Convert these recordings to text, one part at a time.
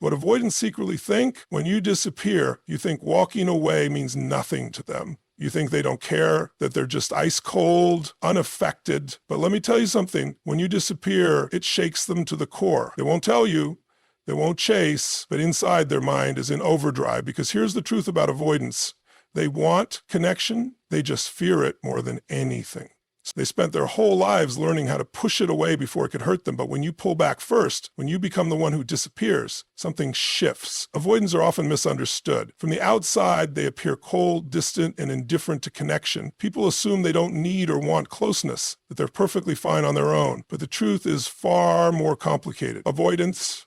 What avoidants secretly think, when you disappear, you think walking away means nothing to them. You think they don't care, that they're just ice cold, unaffected. But let me tell you something, when you disappear, it shakes them to the core. They won't tell you, they won't chase, but inside their mind is in overdrive, because here's the truth about avoidance. They want connection, they just fear it more than anything. They spent their whole lives learning how to push it away before it could hurt them. But when you pull back first, when you become the one who disappears, something shifts. Avoidants are often misunderstood. From the outside, they appear cold, distant, and indifferent to connection. People assume they don't need or want closeness, that they're perfectly fine on their own. But the truth is far more complicated. Avoidants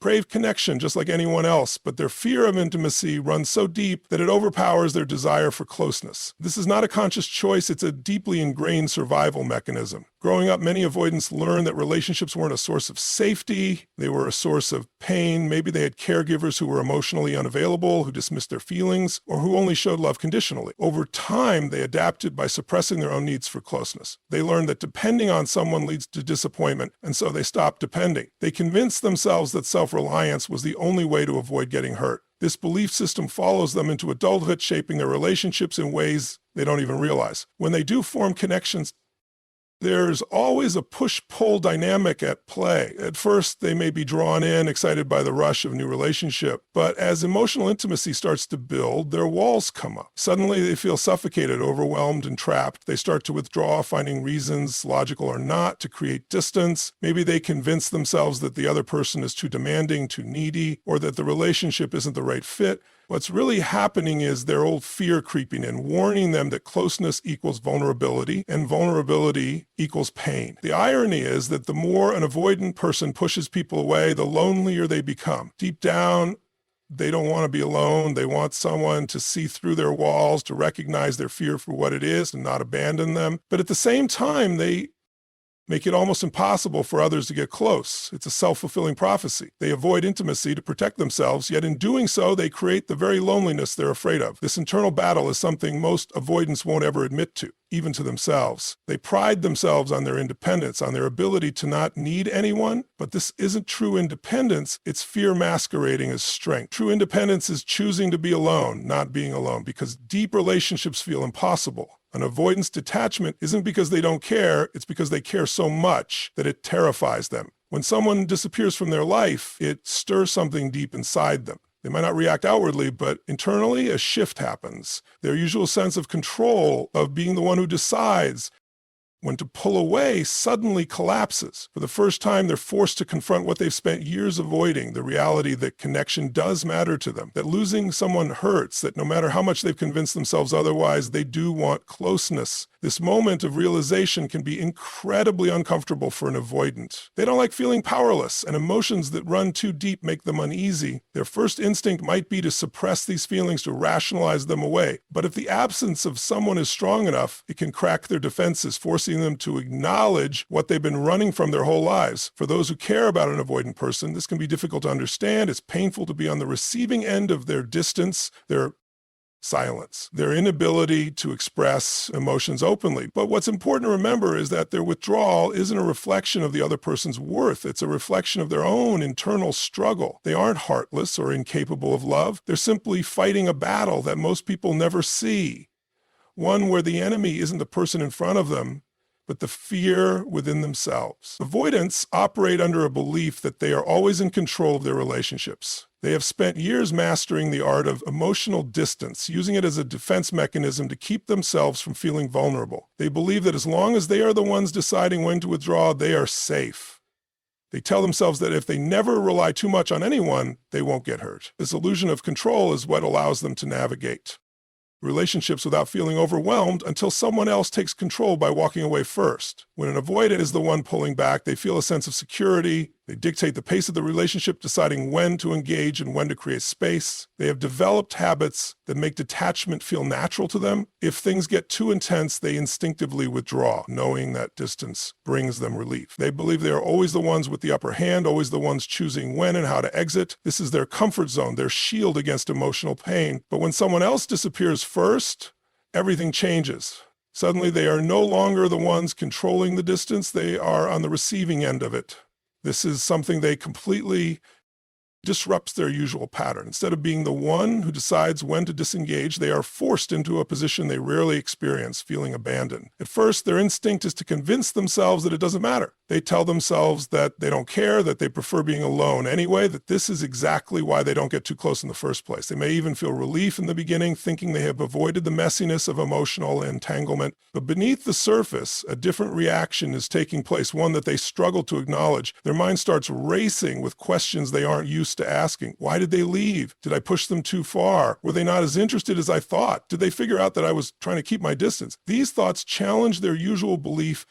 crave connection just like anyone else, but their fear of intimacy runs so deep that it overpowers their desire for closeness. This is not a conscious choice, it's a deeply ingrained survival mechanism. Growing up, many avoidants learned that relationships weren't a source of safety, they were a source of pain. Maybe they had caregivers who were emotionally unavailable, who dismissed their feelings, or who only showed love conditionally. Over time, they adapted by suppressing their own needs for closeness. They learned that depending on someone leads to disappointment, and so they stopped depending. They convinced themselves that self-reliance was the only way to avoid getting hurt. This belief system follows them into adulthood, shaping their relationships in ways they don't even realize. When they do form connections, there's always a push-pull dynamic at play. At first, they may be drawn in, excited by the rush of a new relationship, but as emotional intimacy starts to build, their walls come up. Suddenly, they feel suffocated, overwhelmed, and trapped. They start to withdraw, finding reasons, logical or not, to create distance. Maybe they convince themselves that the other person is too demanding, too needy, or that the relationship isn't the right fit. What's really happening is their old fear creeping in, warning them that closeness equals vulnerability, and vulnerability equals pain. The irony is that the more an avoidant person pushes people away, the lonelier they become. Deep down, they don't want to be alone. They want someone to see through their walls, to recognize their fear for what it is and not abandon them. But at the same time, they make it almost impossible for others to get close. It's a self-fulfilling prophecy. They avoid intimacy to protect themselves, yet in doing so, they create the very loneliness they're afraid of. This internal battle is something most avoidants won't ever admit to, even to themselves. They pride themselves on their independence, on their ability to not need anyone, but this isn't true independence, it's fear masquerading as strength. True independence is choosing to be alone, not being alone, because deep relationships feel impossible. An avoidance detachment isn't because they don't care, it's because they care so much that it terrifies them. When someone disappears from their life, it stirs something deep inside them. They might not react outwardly, but internally a shift happens. Their usual sense of control, of being the one who decides when to pull away, suddenly collapses. For the first time, they're forced to confront what they've spent years avoiding, the reality that connection does matter to them, that losing someone hurts, that no matter how much they've convinced themselves otherwise, they do want closeness. This moment of realization can be incredibly uncomfortable for an avoidant. They don't like feeling powerless, and emotions that run too deep make them uneasy. Their first instinct might be to suppress these feelings, to rationalize them away. But if the absence of someone is strong enough, it can crack their defenses, forcing them to acknowledge what they've been running from their whole lives. For those who care about an avoidant person, this can be difficult to understand. It's painful to be on the receiving end of their distance, their silence, their inability to express emotions openly. But what's important to remember is that their withdrawal isn't a reflection of the other person's worth. It's a reflection of their own internal struggle. They aren't heartless or incapable of love. They're simply fighting a battle that most people never see. One where the enemy isn't the person in front of them, but the fear within themselves. Avoidants operate under a belief that they are always in control of their relationships. They have spent years mastering the art of emotional distance, using it as a defense mechanism to keep themselves from feeling vulnerable. They believe that as long as they are the ones deciding when to withdraw, they are safe. They tell themselves that if they never rely too much on anyone, they won't get hurt. This illusion of control is what allows them to navigate relationships without feeling overwhelmed until someone else takes control by walking away first. When an avoidant is the one pulling back, they feel a sense of security. They dictate the pace of the relationship, deciding when to engage and when to create space. They have developed habits that make detachment feel natural to them. If things get too intense, they instinctively withdraw, knowing that distance brings them relief. They believe they are always the ones with the upper hand, always the ones choosing when and how to exit. This is their comfort zone, their shield against emotional pain. But when someone else disappears first, everything changes. Suddenly, they are no longer the ones controlling the distance. They are on the receiving end of it. This is something they completely disrupts their usual pattern. Instead of being the one who decides when to disengage, they are forced into a position they rarely experience, feeling abandoned. At first, their instinct is to convince themselves that it doesn't matter. They tell themselves that they don't care, that they prefer being alone anyway, that this is exactly why they don't get too close in the first place. They may even feel relief in the beginning, thinking they have avoided the messiness of emotional entanglement. But beneath the surface, a different reaction is taking place, one that they struggle to acknowledge. Their mind starts racing with questions they aren't used to asking. Why did they leave? Did I push them too far? Were they not as interested as I thought? Did they figure out that I was trying to keep my distance? These thoughts challenge their usual belief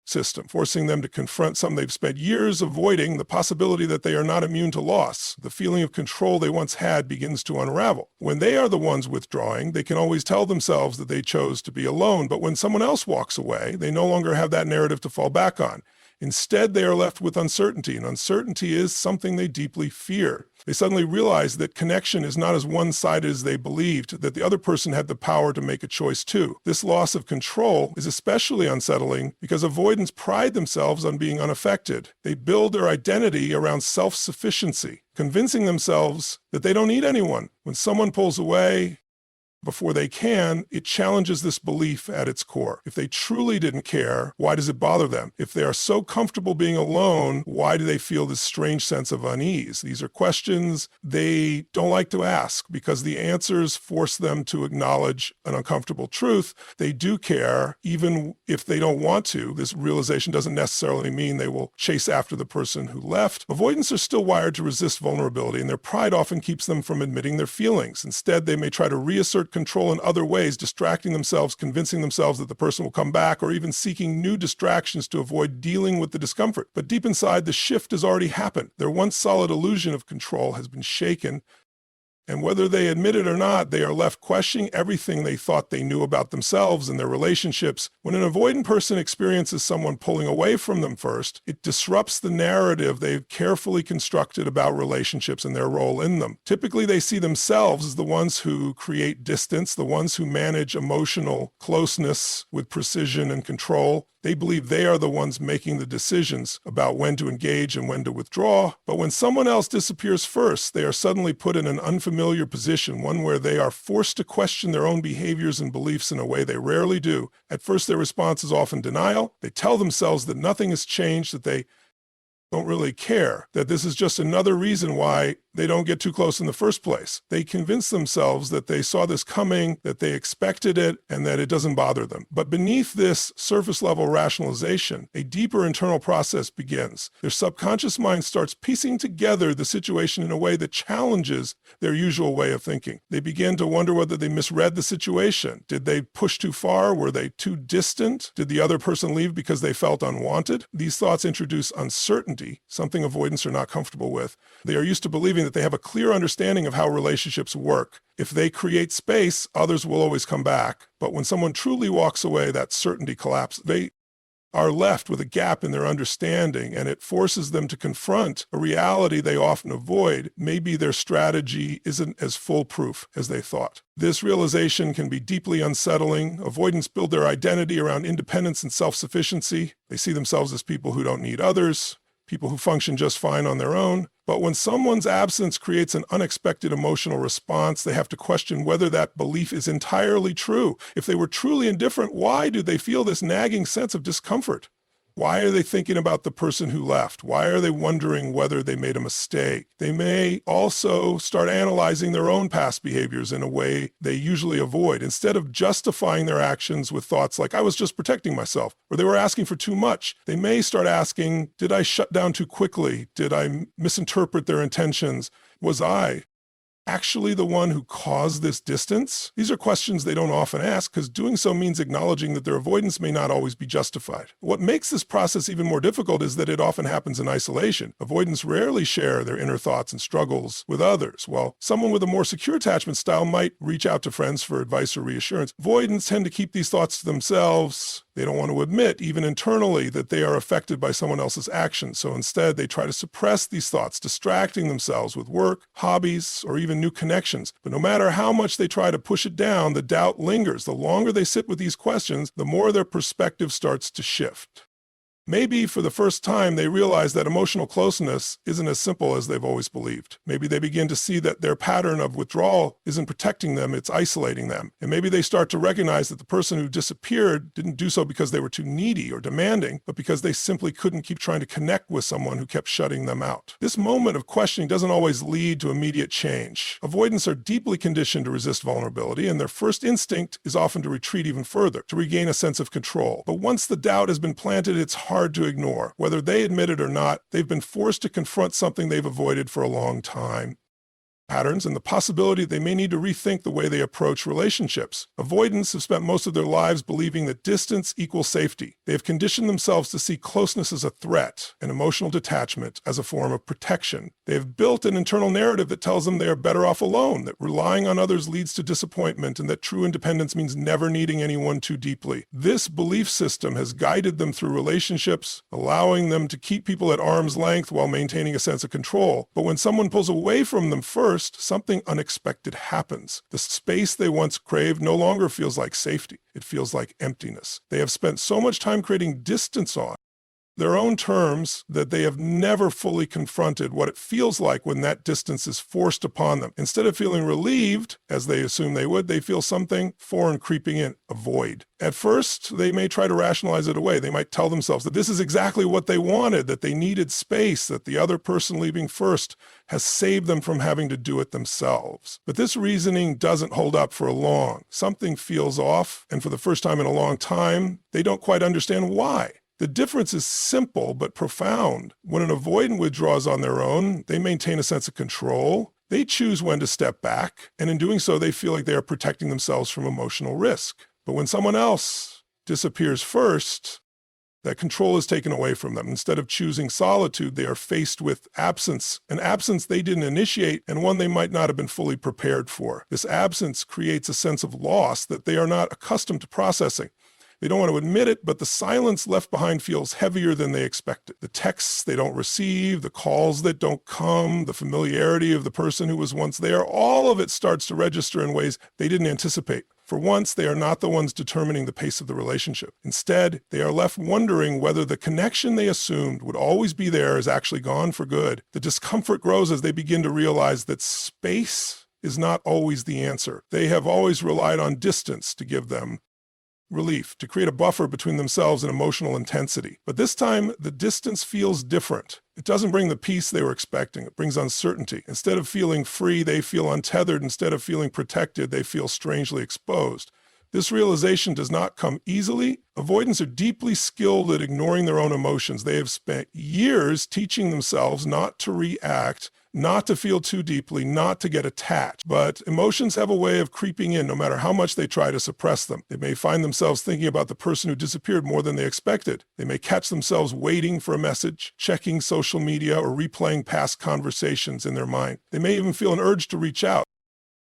system, forcing them to confront something they've spent years avoiding, the possibility that they are not immune to loss. The feeling of control they once had begins to unravel. When they are the ones withdrawing, they can always tell themselves that they chose to be alone, but when someone else walks away, they no longer have that narrative to fall back on. Instead, they are left with uncertainty, and uncertainty is something they deeply fear. They suddenly realize that connection is not as one-sided as they believed, that the other person had the power to make a choice too. This loss of control is especially unsettling because avoidants pride themselves on being unaffected. They build their identity around self-sufficiency, convincing themselves that they don't need anyone. When someone pulls away before they can, it challenges this belief at its core. If they truly didn't care, why does it bother them? If they are so comfortable being alone, why do they feel this strange sense of unease? These are questions they don't like to ask because the answers force them to acknowledge an uncomfortable truth. They do care, even if they don't want to. This realization doesn't necessarily mean they will chase after the person who left. Avoidants are still wired to resist vulnerability, and their pride often keeps them from admitting their feelings. Instead, they may try to reassert control in other ways, distracting themselves, convincing themselves that the person will come back, or even seeking new distractions to avoid dealing with the discomfort. But deep inside, the shift has already happened. Their once solid illusion of control has been shaken, and whether they admit it or not, they are left questioning everything they thought they knew about themselves and their relationships. When an avoidant person experiences someone pulling away from them first, it disrupts the narrative they've carefully constructed about relationships and their role in them. Typically, they see themselves as the ones who create distance, the ones who manage emotional closeness with precision and control. They believe they are the ones making the decisions about when to engage and when to withdraw. But when someone else disappears first, they are suddenly put in an unfamiliar position, one where they are forced to question their own behaviors and beliefs in a way they rarely do. At first, their response is often denial. They tell themselves that nothing has changed, that they don't really care, that this is just another reason why they don't get too close in the first place. They convince themselves that they saw this coming, that they expected it, and that it doesn't bother them. But beneath this surface-level rationalization, a deeper internal process begins. Their subconscious mind starts piecing together the situation in a way that challenges their usual way of thinking. They begin to wonder whether they misread the situation. Did they push too far? Were they too distant? Did the other person leave because they felt unwanted? These thoughts introduce uncertainty, something avoidants are not comfortable with. They are used to believing that they have a clear understanding of how relationships work. If they create space, others will always come back. But when someone truly walks away, that certainty collapses. They are left with a gap in their understanding, and it forces them to confront a reality they often avoid. Maybe their strategy isn't as foolproof as they thought. This realization can be deeply unsettling. Avoidants build their identity around independence and self-sufficiency. They see themselves as people who don't need others, people who function just fine on their own. But when someone's absence creates an unexpected emotional response, they have to question whether that belief is entirely true. If they were truly indifferent, why do they feel this nagging sense of discomfort? Why are they thinking about the person who left? Why are they wondering whether they made a mistake? They may also start analyzing their own past behaviors in a way they usually avoid. Instead of justifying their actions with thoughts like, I was just protecting myself, or they were asking for too much, they may start asking, did I shut down too quickly? Did I misinterpret their intentions? Was I actually the one who caused this distance? These are questions they don't often ask because doing so means acknowledging that their avoidance may not always be justified. What makes this process even more difficult is that it often happens in isolation. Avoidants rarely share their inner thoughts and struggles with others. While someone with a more secure attachment style might reach out to friends for advice or reassurance, avoidants tend to keep these thoughts to themselves. They don't want to admit, even internally, that they are affected by someone else's actions. So instead, they try to suppress these thoughts, distracting themselves with work, hobbies, or even new connections. But no matter how much they try to push it down, the doubt lingers. The longer they sit with these questions, the more their perspective starts to shift. Maybe for the first time they realize that emotional closeness isn't as simple as they've always believed. Maybe they begin to see that their pattern of withdrawal isn't protecting them, it's isolating them. And maybe they start to recognize that the person who disappeared didn't do so because they were too needy or demanding, but because they simply couldn't keep trying to connect with someone who kept shutting them out. This moment of questioning doesn't always lead to immediate change. Avoidants are deeply conditioned to resist vulnerability, and their first instinct is often to retreat even further, to regain a sense of control. But once the doubt has been planted, it's hard to ignore. Whether they admit it or not, they've been forced to confront something they've avoided for a long time. Patterns and the possibility they may need to rethink the way they approach relationships. Avoidants have spent most of their lives believing that distance equals safety. They have conditioned themselves to see closeness as a threat and emotional detachment as a form of protection. They have built an internal narrative that tells them they are better off alone, that relying on others leads to disappointment, and that true independence means never needing anyone too deeply. This belief system has guided them through relationships, allowing them to keep people at arm's length while maintaining a sense of control. But when someone pulls away from them first, something unexpected happens. The space they once craved no longer feels like safety. It feels like emptiness. They have spent so much time creating distance on their own terms that they have never fully confronted what it feels like when that distance is forced upon them. Instead of feeling relieved, as they assume they would, they feel something foreign creeping in, a void. At first, they may try to rationalize it away. They might tell themselves that this is exactly what they wanted, that they needed space, that the other person leaving first has saved them from having to do it themselves. But this reasoning doesn't hold up for long. Something feels off, and for the first time in a long time, they don't quite understand why. The difference is simple but profound. When an avoidant withdraws on their own, they maintain a sense of control. They choose when to step back, and in doing so, they feel like they are protecting themselves from emotional risk. But when someone else disappears first, that control is taken away from them. Instead of choosing solitude, they are faced with absence, an absence they didn't initiate and one they might not have been fully prepared for. This absence creates a sense of loss that they are not accustomed to processing. They don't want to admit it, but the silence left behind feels heavier than they expected. The texts they don't receive, the calls that don't come, the familiarity of the person who was once there, all of it starts to register in ways they didn't anticipate. For once, they are not the ones determining the pace of the relationship. Instead, they are left wondering whether the connection they assumed would always be there is actually gone for good. The discomfort grows as they begin to realize that space is not always the answer. They have always relied on distance to give them relief, to create a buffer between themselves and emotional intensity. But this time, the distance feels different. It doesn't bring the peace they were expecting. It brings uncertainty. Instead of feeling free, they feel untethered. Instead of feeling protected, they feel strangely exposed. This realization does not come easily. Avoidants are deeply skilled at ignoring their own emotions. They have spent years teaching themselves not to react, not to feel too deeply, not to get attached. But emotions have a way of creeping in no matter how much they try to suppress them. They may find themselves thinking about the person who disappeared more than they expected. They may catch themselves waiting for a message, checking social media, or replaying past conversations in their mind. They may even feel an urge to reach out,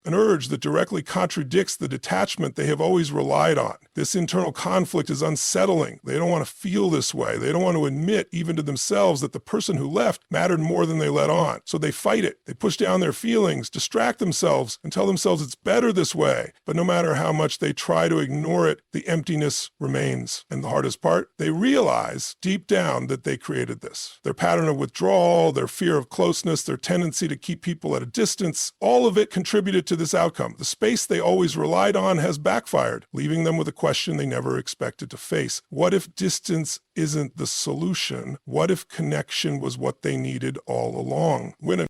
an urge that directly contradicts the detachment they have always relied on. This internal conflict is unsettling. They don't want to feel this way. They don't want to admit, even to themselves, that the person who left mattered more than they let on. So they fight it. They push down their feelings, distract themselves, and tell themselves it's better this way. But no matter how much they try to ignore it, the emptiness remains. And the hardest part, they realize deep down that they created this. Their pattern of withdrawal, their fear of closeness, their tendency to keep people at a distance, all of it contributed to this outcome. The space they always relied on has backfired, leaving them with a question they never expected to face. What if distance isn't the solution? What if connection was what they needed all along? When an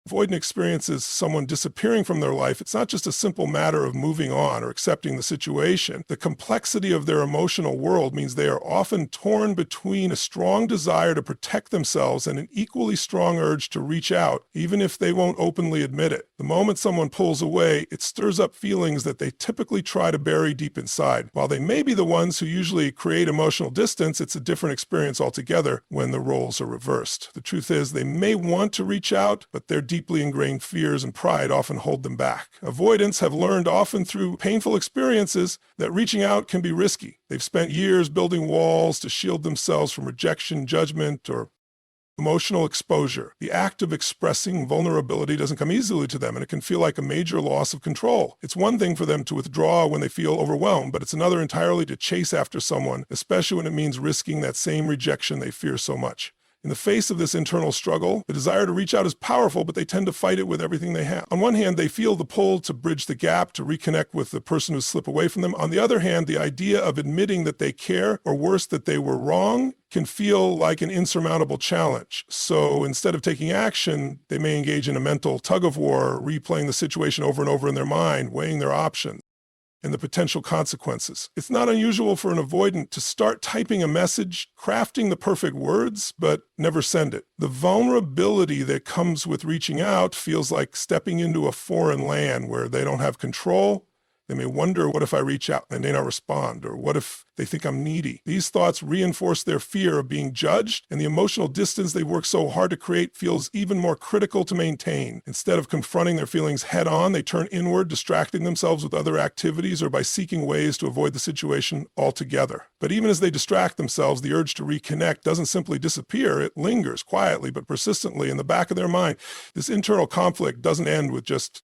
avoidant experiences someone disappearing from their life, it's not just a simple matter of moving on or accepting the situation. The complexity of their emotional world means they are often torn between a strong desire to protect themselves and an equally strong urge to reach out, even if they won't openly admit it. The moment someone pulls away, it stirs up feelings that they typically try to bury deep inside. While they may be the ones who usually create emotional distance, it's a different experience altogether when the roles are reversed. The truth is, they may want to reach out, but their deeply ingrained fears and pride often hold them back. Avoidants have learned, often through painful experiences, that reaching out can be risky. They've spent years building walls to shield themselves from rejection, judgment, or Emotional exposure. The act of expressing vulnerability doesn't come easily to them, and it can feel like a major loss of control. It's one thing for them to withdraw when they feel overwhelmed, but it's another entirely to chase after someone, especially when it means risking that same rejection they fear so much. In the face of this internal struggle, the desire to reach out is powerful, but they tend to fight it with everything they have. On one hand, they feel the pull to bridge the gap, to reconnect with the person who slipped away from them. On the other hand, the idea of admitting that they care, or worse, that they were wrong, can feel like an insurmountable challenge. So instead of taking action, they may engage in a mental tug-of-war, replaying the situation over and over in their mind, weighing their options and the potential consequences. It's not unusual for an avoidant to start typing a message, crafting the perfect words, but never send it. The vulnerability that comes with reaching out feels like stepping into a foreign land where they don't have control. They may wonder, what if I reach out and they not respond? Or what if they think I'm needy? These thoughts reinforce their fear of being judged, and the emotional distance they've worked so hard to create feels even more critical to maintain. Instead of confronting their feelings head on, they turn inward, distracting themselves with other activities or by seeking ways to avoid the situation altogether. But even as they distract themselves, the urge to reconnect doesn't simply disappear. It lingers quietly but persistently in the back of their mind. This internal conflict doesn't end with just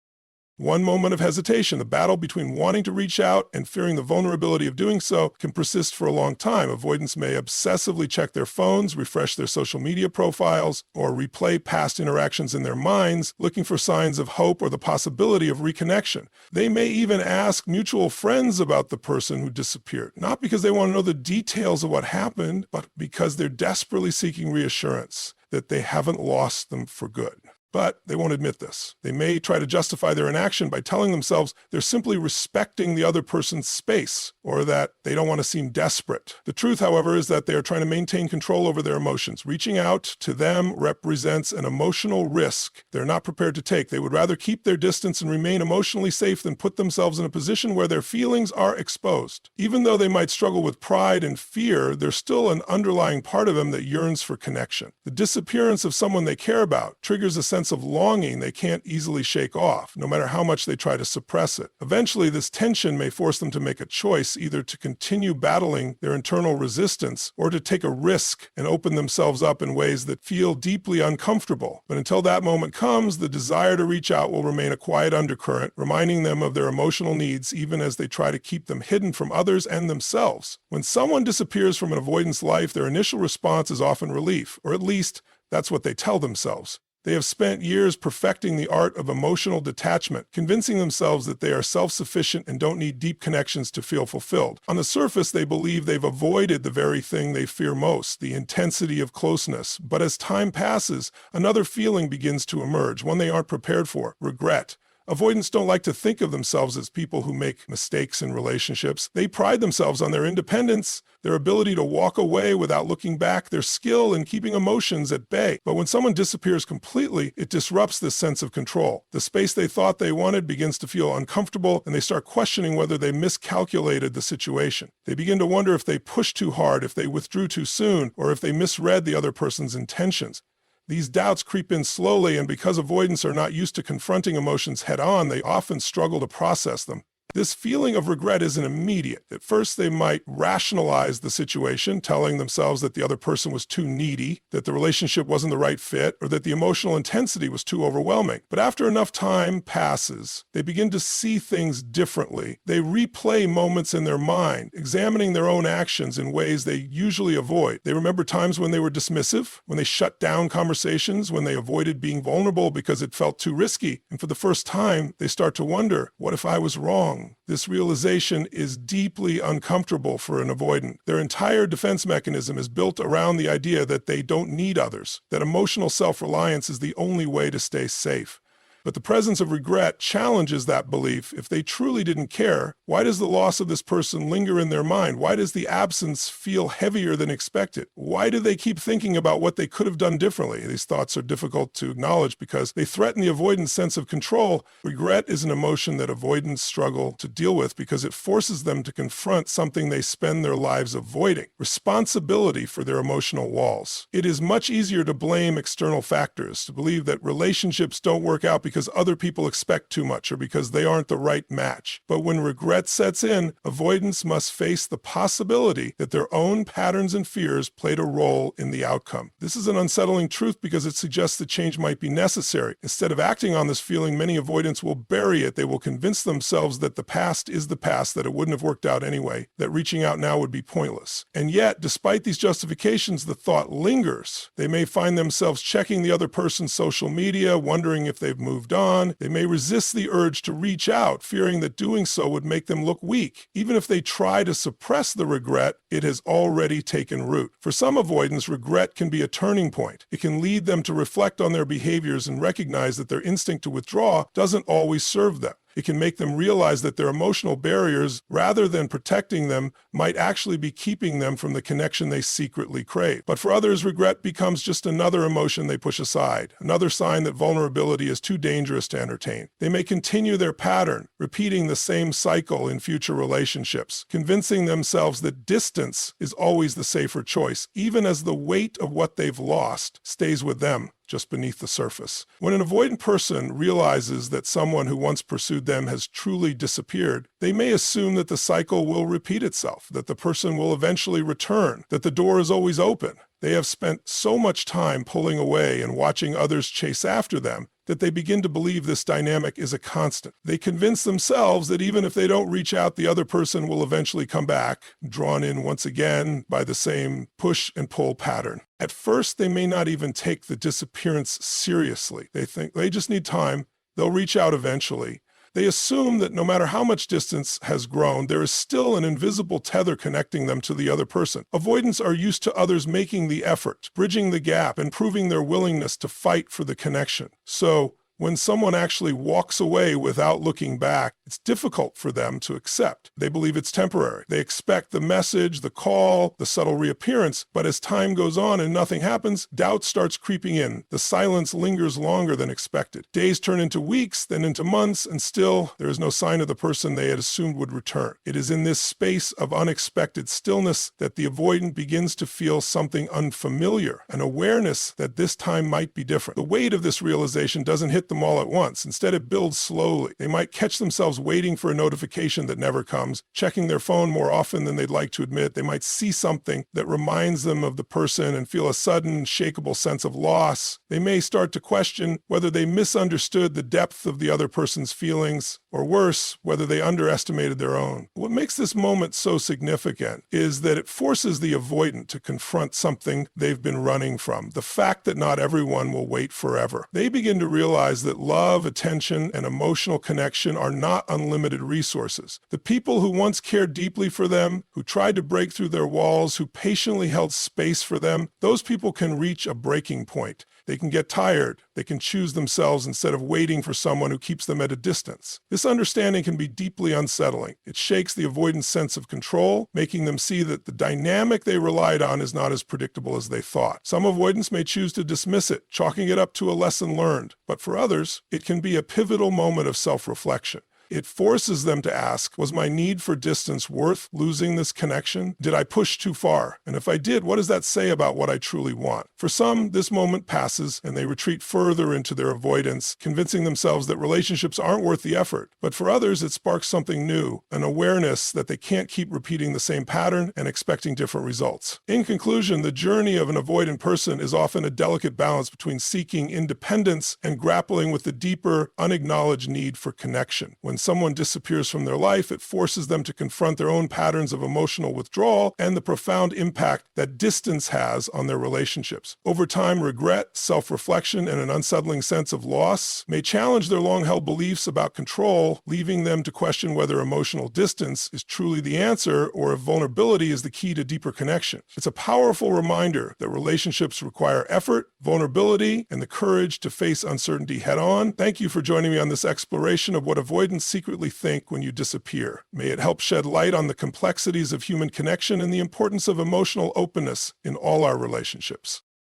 one moment of hesitation. The battle between wanting to reach out and fearing the vulnerability of doing so can persist for a long time. Avoidants may obsessively check their phones, refresh their social media profiles, or replay past interactions in their minds, looking for signs of hope or the possibility of reconnection. They may even ask mutual friends about the person who disappeared, not because they want to know the details of what happened, but because they're desperately seeking reassurance that they haven't lost them for good. But they won't admit this. They may try to justify their inaction by telling themselves they're simply respecting the other person's space, or that they don't want to seem desperate. The truth, however, is that they are trying to maintain control over their emotions. Reaching out to them represents an emotional risk they're not prepared to take. They would rather keep their distance and remain emotionally safe than put themselves in a position where their feelings are exposed. Even though they might struggle with pride and fear, there's still an underlying part of them that yearns for connection. The disappearance of someone they care about triggers a sense of longing they can't easily shake off, no matter how much they try to suppress it. Eventually, this tension may force them to make a choice, either to continue battling their internal resistance or to take a risk and open themselves up in ways that feel deeply uncomfortable. But until that moment comes, the desire to reach out will remain a quiet undercurrent, reminding them of their emotional needs even as they try to keep them hidden from others and themselves. When someone disappears from an avoidance life, their initial response is often relief, or at least that's what they tell themselves. They have spent years perfecting the art of emotional detachment, convincing themselves that they are self-sufficient and don't need deep connections to feel fulfilled. On the surface, they believe they've avoided the very thing they fear most, the intensity of closeness. But as time passes, another feeling begins to emerge, one they aren't prepared for: regret. Avoidants don't like to think of themselves as people who make mistakes in relationships. They pride themselves on their independence, their ability to walk away without looking back, their skill in keeping emotions at bay. But when someone disappears completely, it disrupts this sense of control. The space they thought they wanted begins to feel uncomfortable, and they start questioning whether they miscalculated the situation. They begin to wonder if they pushed too hard, if they withdrew too soon, or if they misread the other person's intentions. These doubts creep in slowly, and because avoidants are not used to confronting emotions head-on, they often struggle to process them. This feeling of regret isn't immediate. At first, they might rationalize the situation, telling themselves that the other person was too needy, that the relationship wasn't the right fit, or that the emotional intensity was too overwhelming. But after enough time passes, they begin to see things differently. They replay moments in their mind, examining their own actions in ways they usually avoid. They remember times when they were dismissive, when they shut down conversations, when they avoided being vulnerable because it felt too risky. And for the first time, they start to wonder, what if I was wrong? This realization is deeply uncomfortable for an avoidant. Their entire defense mechanism is built around the idea that they don't need others, that emotional self-reliance is the only way to stay safe. But the presence of regret challenges that belief. If they truly didn't care, why does the loss of this person linger in their mind? Why does the absence feel heavier than expected? Why do they keep thinking about what they could have done differently? These thoughts are difficult to acknowledge because they threaten the avoidant's sense of control. Regret is an emotion that avoidants struggle to deal with because it forces them to confront something they spend their lives avoiding: responsibility for their emotional walls. It is much easier to blame external factors, to believe that relationships don't work out because other people expect too much or because they aren't the right match. But when regret sets in, avoidants must face the possibility that their own patterns and fears played a role in the outcome. This is an unsettling truth because it suggests that change might be necessary. Instead of acting on this feeling, many avoidants will bury it. They will convince themselves that the past is the past, that it wouldn't have worked out anyway, that reaching out now would be pointless. And yet, despite these justifications, the thought lingers. They may find themselves checking the other person's social media, wondering if they've moved on. They may resist the urge to reach out, fearing that doing so would make them look weak. Even if they try to suppress the regret, it has already taken root. For some avoidants, regret can be a turning point. It can lead them to reflect on their behaviors and recognize that their instinct to withdraw doesn't always serve them. It can make them realize that their emotional barriers, rather than protecting them, might actually be keeping them from the connection they secretly crave. But for others, regret becomes just another emotion they push aside, another sign that vulnerability is too dangerous to entertain. They may continue their pattern, repeating the same cycle in future relationships, convincing themselves that distance is always the safer choice, even as the weight of what they've lost stays with them just beneath the surface. When an avoidant person realizes that someone who once pursued them has truly disappeared, they may assume that the cycle will repeat itself, that the person will eventually return, that the door is always open. They have spent so much time pulling away and watching others chase after them that they begin to believe this dynamic is a constant. They convince themselves that even if they don't reach out, the other person will eventually come back, drawn in once again by the same push and pull pattern. At first, they may not even take the disappearance seriously. They think they just need time. They'll reach out eventually. They assume that no matter how much distance has grown, there is still an invisible tether connecting them to the other person. Avoidants are used to others making the effort, bridging the gap, and proving their willingness to fight for the connection. So, when someone actually walks away without looking back, it's difficult for them to accept. They believe it's temporary. They expect the message, the call, the subtle reappearance, but as time goes on and nothing happens, doubt starts creeping in. The silence lingers longer than expected. Days turn into weeks, then into months, and still there is no sign of the person they had assumed would return. It is in this space of unexpected stillness that the avoidant begins to feel something unfamiliar, an awareness that this time might be different. The weight of this realization doesn't hit them all at once. Instead, it builds slowly. They might catch themselves waiting for a notification that never comes, checking their phone more often than they'd like to admit. They might see something that reminds them of the person and feel a sudden, unshakable sense of loss. They may start to question whether they misunderstood the depth of the other person's feelings, or worse, whether they underestimated their own. What makes this moment so significant is that it forces the avoidant to confront something they've been running from, the fact that not everyone will wait forever. They begin to realize that love, attention, and emotional connection are not unlimited resources. The people who once cared deeply for them, who tried to break through their walls, who patiently held space for them, those people can reach a breaking point. They can get tired. They can choose themselves instead of waiting for someone who keeps them at a distance. This understanding can be deeply unsettling. It shakes the avoidant's sense of control, making them see that the dynamic they relied on is not as predictable as they thought. Some avoidants may choose to dismiss it, chalking it up to a lesson learned. But for others, it can be a pivotal moment of self-reflection. It forces them to ask, was my need for distance worth losing this connection? Did I push too far? And if I did, what does that say about what I truly want? For some, this moment passes and they retreat further into their avoidance, convincing themselves that relationships aren't worth the effort. But for others, it sparks something new, an awareness that they can't keep repeating the same pattern and expecting different results. In conclusion, the journey of an avoidant person is often a delicate balance between seeking independence and grappling with the deeper, unacknowledged need for connection. When someone disappears from their life, it forces them to confront their own patterns of emotional withdrawal and the profound impact that distance has on their relationships. Over time, regret, self-reflection, and an unsettling sense of loss may challenge their long-held beliefs about control, leaving them to question whether emotional distance is truly the answer or if vulnerability is the key to deeper connection. It's a powerful reminder that relationships require effort, vulnerability, and the courage to face uncertainty head-on. Thank you for joining me on this exploration of what avoidance secretly think when you disappear. May it help shed light on the complexities of human connection and the importance of emotional openness in all our relationships.